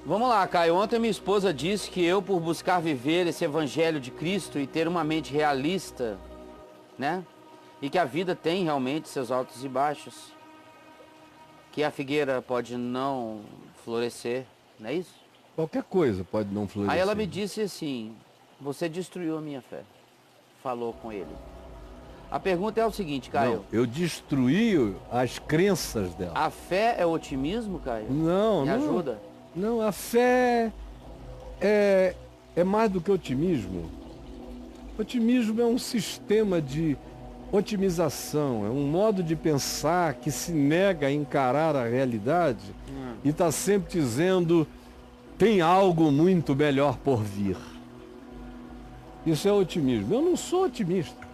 Vamos lá, Caio. Ontem minha esposa disse que eu, por buscar viver esse evangelho de Cristo e ter uma mente realista, né? E que a vida tem realmente seus altos e baixos. Que a figueira pode não florescer, não é isso? Qualquer coisa pode não florescer. Aí ela me disse assim, você destruiu a minha fé. Falou com ele. A pergunta é o seguinte, Caio. Não, eu destruí as crenças dela. A fé é otimismo, Caio? Não, Me não. ajuda? Não, a fé é mais do que otimismo. Otimismo é um sistema de otimização, é um modo de pensar que se nega a encarar a realidade e está sempre dizendo tem algo muito melhor por vir. Isso é otimismo. Eu não sou otimista.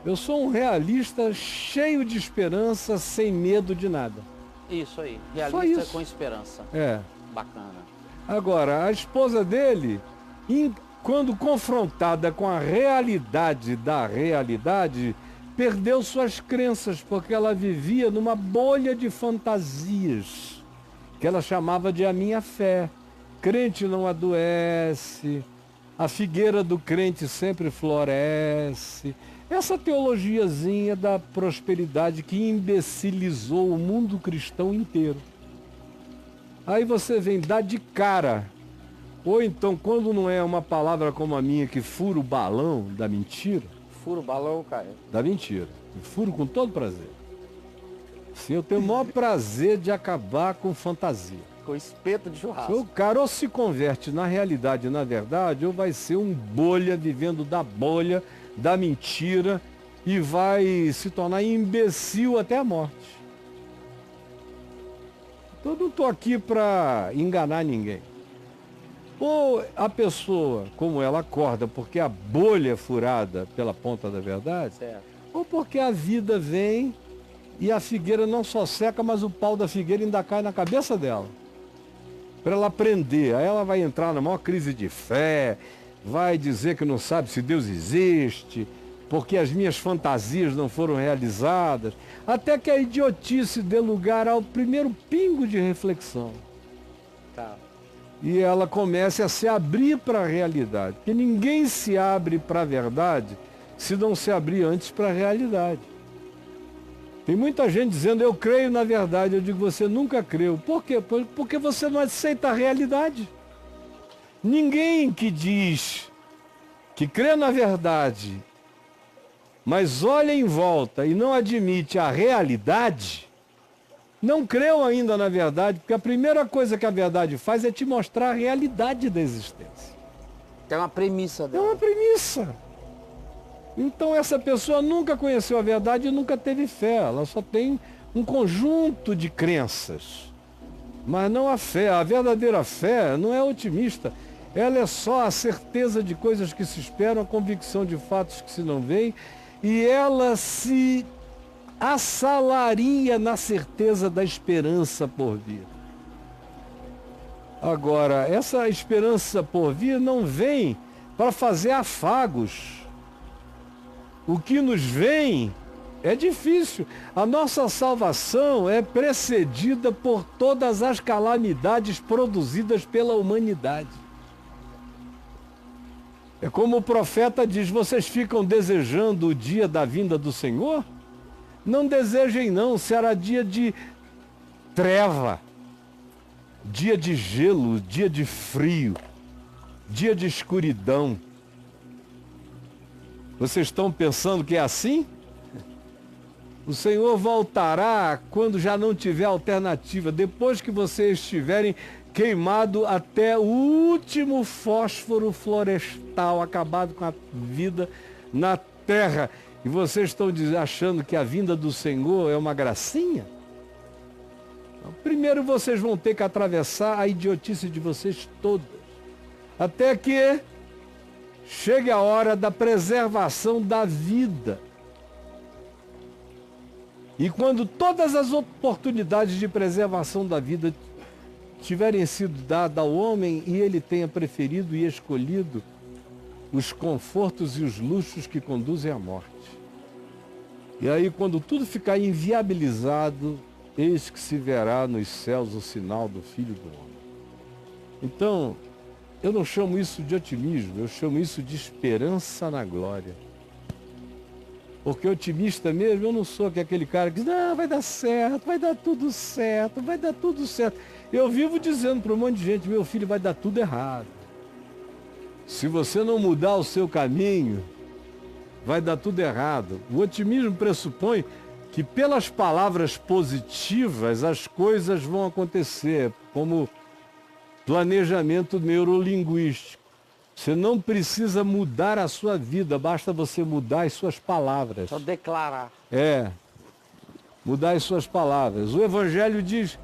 Eu sou um realista cheio de esperança, sem medo de nada. Isso aí, Só realista isso. com esperança. É. Bacana. Agora, a esposa dele, quando confrontada com a realidade da realidade, perdeu suas crenças, porque ela vivia numa bolha de fantasias, que ela chamava de a minha fé. Crente não adoece, a figueira do crente sempre floresce. Essa teologiazinha da prosperidade que imbecilizou o mundo cristão inteiro. Aí você vem dar de cara. Ou então, quando não é uma palavra como a minha que fura o balão da mentira. Fura o balão, Caio. Da mentira. Eu furo com todo prazer. Sim, eu tenho o maior prazer de acabar com fantasia. Com espeto de churrasco. O cara ou se converte na realidade, na verdade, ou vai ser um bolha vivendo da bolha, da mentira, e vai se tornar imbecil até a morte. Eu não estou aqui para enganar ninguém. Ou a pessoa, como ela acorda porque a bolha é furada pela ponta da verdade, Certo. ou porque a vida vem e a figueira não só seca, mas o pau da figueira ainda cai na cabeça dela. Para ela aprender. Aí ela vai entrar na maior crise de fé, vai dizer que não sabe se Deus existe, porque as minhas fantasias não foram realizadas, até que a idiotice dê lugar ao primeiro pingo de reflexão. Tá. E ela comece a se abrir para a realidade. Porque ninguém se abre para a verdade se não se abrir antes para a realidade. Tem muita gente dizendo, eu creio na verdade. Eu digo, você nunca creu. Por quê? Porque você não aceita a realidade. Ninguém que diz que crê na verdade, mas olha em volta e não admite a realidade, não creu ainda na verdade, porque a primeira coisa que a verdade faz é te mostrar a realidade da existência. Tem uma premissa É dela. uma premissa. Então essa pessoa nunca conheceu a verdade e nunca teve fé. Ela só tem um conjunto de crenças, mas não a fé. A verdadeira fé não é otimista. Ela é só a certeza de coisas que se esperam, a convicção de fatos que se não veem, e ela se assalaria na certeza da esperança por vir. Agora, essa esperança por vir não vem para fazer afagos. O que nos vem é difícil. A nossa salvação é precedida por todas as calamidades produzidas pela humanidade. É como o profeta diz, vocês ficam desejando o dia da vinda do Senhor? Não desejem não, será dia de treva, dia de gelo, dia de frio, dia de escuridão. Vocês estão pensando que é assim? O Senhor voltará quando já não tiver alternativa, depois que vocês estiverem queimado até o último fósforo florestal, acabado com a vida na terra. E vocês estão achando que a vinda do Senhor é uma gracinha? Primeiro vocês vão ter que atravessar a idiotice de vocês todas, até que chegue a hora da preservação da vida. E quando todas as oportunidades de preservação da vida tiverem sido dadas ao homem e ele tenha preferido e escolhido os confortos e os luxos que conduzem à morte. E aí, quando tudo ficar inviabilizado, eis que se verá nos céus o sinal do Filho do Homem. Então, eu não chamo isso de otimismo, eu chamo isso de esperança na glória. Porque otimista mesmo, eu não sou aquele cara que diz, não, vai dar certo, vai dar tudo certo, vai dar tudo certo. Eu vivo dizendo para um monte de gente, meu filho, vai dar tudo errado. Se você não mudar o seu caminho, vai dar tudo errado. O otimismo pressupõe que pelas palavras positivas as coisas vão acontecer, como planejamento neurolinguístico. Você não precisa mudar a sua vida, basta você mudar as suas palavras. Só declarar. Mudar as suas palavras. O Evangelho diz,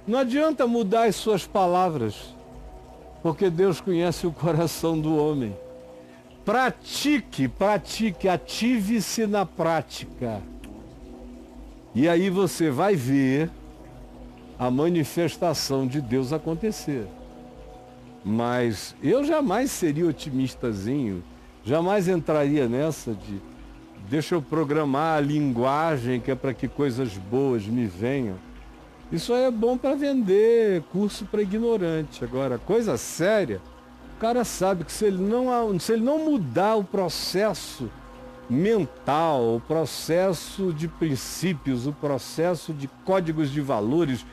não adianta mudar as suas palavras, porque Deus conhece o coração do homem. Pratique, ative-se na prática. E aí você vai ver a manifestação de Deus acontecer. Mas eu jamais seria otimistazinho, jamais entraria nessa de deixa eu programar a linguagem que é para que coisas boas me venham. Isso aí é bom para vender curso para ignorante. Agora, coisa séria, o cara sabe que se ele não mudar o processo mental, o processo de princípios, o processo de códigos de valores,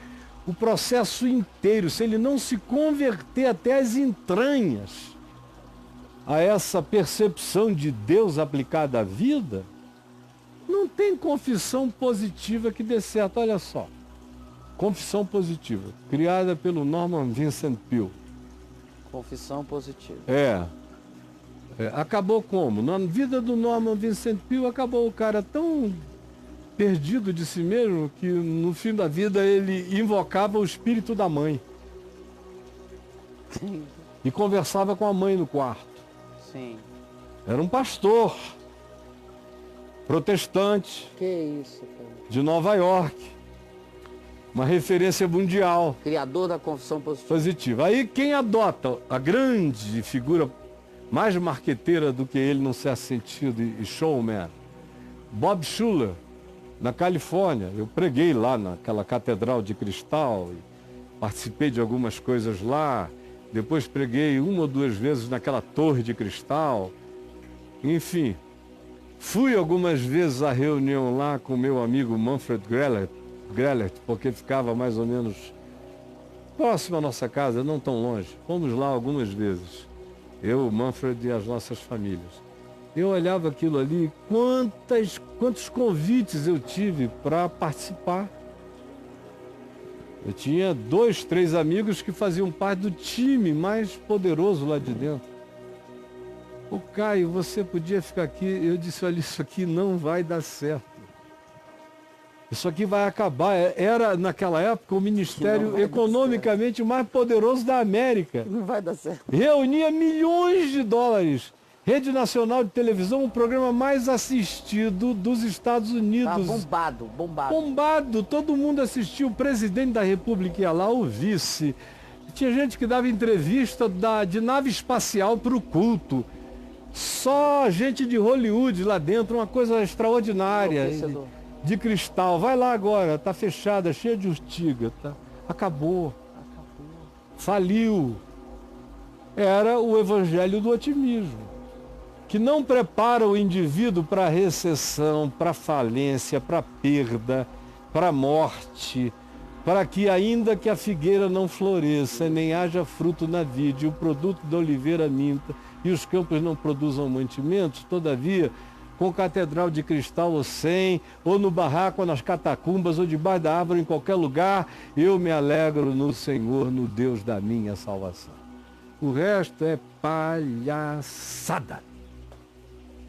o processo inteiro, se ele não se converter até as entranhas a essa percepção de Deus aplicada à vida, não tem confissão positiva que dê certo. Olha só, confissão positiva, criada pelo Norman Vincent Peale. Confissão positiva. Acabou como? Na vida do Norman Vincent Peale, acabou o cara tão perdido de si mesmo que no fim da vida ele invocava o espírito da mãe. Sim. E conversava com a mãe no quarto. Sim. Era um pastor protestante Que isso, cara? de Nova York. Uma referência mundial. Criador da confissão Positiva. Aí quem adota a grande figura mais marqueteira do que ele num certo sentido e showman, Bob Schuller, na Califórnia. Eu preguei lá naquela catedral de cristal, e participei de algumas coisas lá, depois preguei 1 ou 2 vezes naquela torre de cristal, enfim. Fui algumas vezes à reunião lá com meu amigo Manfred Grellert, porque ficava mais ou menos próximo à nossa casa, não tão longe. Fomos lá algumas vezes, eu, Manfred e as nossas famílias. Eu olhava aquilo ali, quantos convites eu tive para participar. Eu tinha 2, 3 amigos que faziam parte do time mais poderoso lá de dentro. O Caio, você podia ficar aqui? Eu disse, olha, isso aqui não vai dar certo. Isso aqui vai acabar. Era, naquela época, o ministério economicamente mais poderoso da América. Não vai dar certo. Reunia milhões de dólares. Rede Nacional de Televisão, o programa mais assistido dos Estados Unidos. Tá bombado. Bombado, todo mundo assistiu, o presidente da República ia lá, o vice. Tinha gente que dava entrevista de nave espacial para o culto. Só gente de Hollywood lá dentro, uma coisa extraordinária. De cristal. Vai lá agora, tá fechada, cheia de urtiga. Tá? Acabou. Faliu. Era o evangelho do otimismo, que não prepara o indivíduo para a recessão, para a falência, para a perda, para a morte, para que ainda que a figueira não floresça, nem haja fruto na vide, o produto da oliveira minta, e os campos não produzam mantimentos, todavia, com catedral de cristal ou sem, ou no barraco, ou nas catacumbas, ou debaixo da árvore, em qualquer lugar, eu me alegro no Senhor, no Deus da minha salvação. O resto é palhaçada.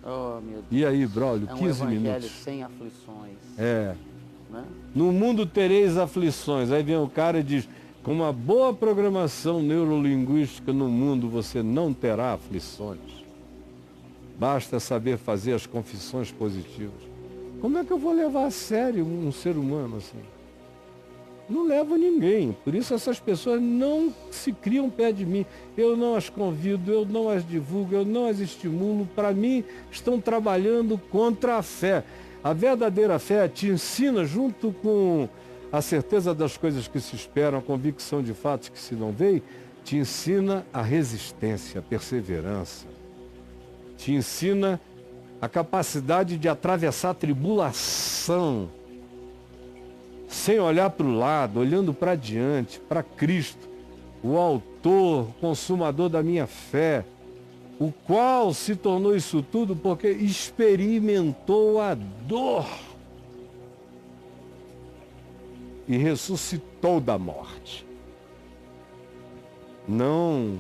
Oh, meu Deus. E aí, Braulio, 15 minutos. É um evangelho minutos. sem aflições. Né? No mundo tereis aflições. Aí vem o cara e diz, com uma boa programação neurolinguística no mundo, você não terá aflições. Basta saber fazer as confissões positivas. Como é que eu vou levar a sério um ser humano assim? Não levo ninguém. Por isso essas pessoas não se criam perto de mim. Eu não as convido, eu não as divulgo, eu não as estimulo. Para mim, estão trabalhando contra a fé. A verdadeira fé te ensina, junto com a certeza das coisas que se esperam, a convicção de fatos que se não veem, te ensina a resistência, a perseverança, te ensina a capacidade de atravessar a tribulação sem olhar para o lado, olhando para diante, para Cristo, o autor, consumador da minha fé, o qual se tornou isso tudo porque experimentou a dor e ressuscitou da morte. Não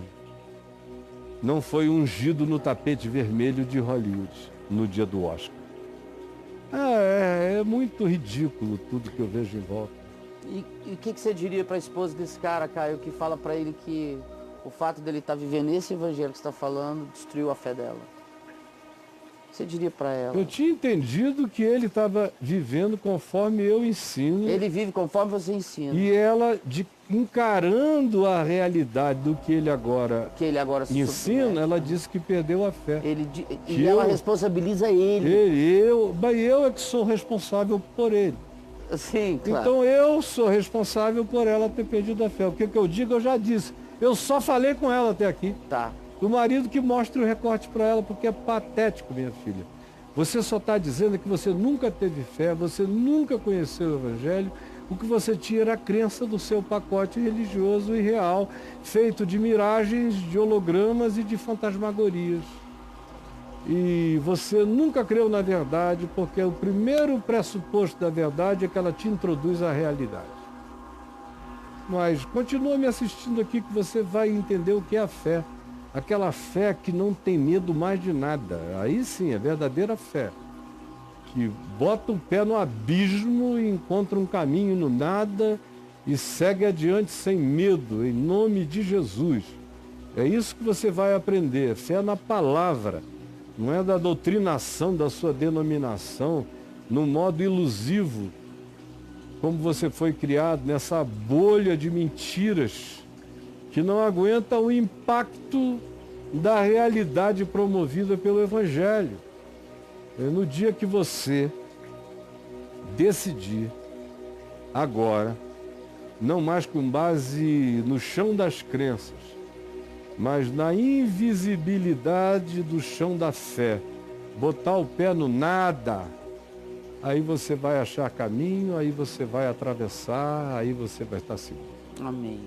foi ungido no tapete vermelho de Hollywood no dia do Oscar. É muito ridículo tudo que eu vejo em volta. E o que você diria para a esposa desse cara, Caio, que fala para ele que o fato dele estar vivendo esse evangelho que você está falando destruiu a fé dela? O que você diria para ela? Eu tinha entendido que ele estava vivendo conforme eu ensino. Ele vive conforme você ensina. E ela, encarando a realidade do que ele agora ensina, ela disse que perdeu a fé. E ela responsabiliza ele. Eu é que sou responsável por ele. Sim, claro. Então eu sou responsável por ela ter perdido a fé. O que eu digo, eu já disse. Eu só falei com ela até aqui. Tá. O marido que mostra o recorte para ela, porque é patético, minha filha. Você só está dizendo que você nunca teve fé, você nunca conheceu o Evangelho. O que você tinha era a crença do seu pacote religioso e real, feito de miragens, de hologramas e de fantasmagorias. E você nunca creu na verdade, porque o primeiro pressuposto da verdade é que ela te introduz à realidade. Mas continua me assistindo aqui que você vai entender o que é a fé. Aquela fé que não tem medo mais de nada. Aí sim, é verdadeira fé. Que bota o pé no abismo e encontra um caminho no nada e segue adiante sem medo, em nome de Jesus. É isso que você vai aprender. Fé na palavra. Não é da doutrinação da sua denominação, no modo ilusivo, como você foi criado nessa bolha de mentiras que não aguenta o impacto da realidade promovida pelo Evangelho. No dia que você decidir, agora, não mais com base no chão das crenças, mas na invisibilidade do chão da fé, botar o pé no nada, aí você vai achar caminho, aí você vai atravessar, aí você vai estar seguro. Amém.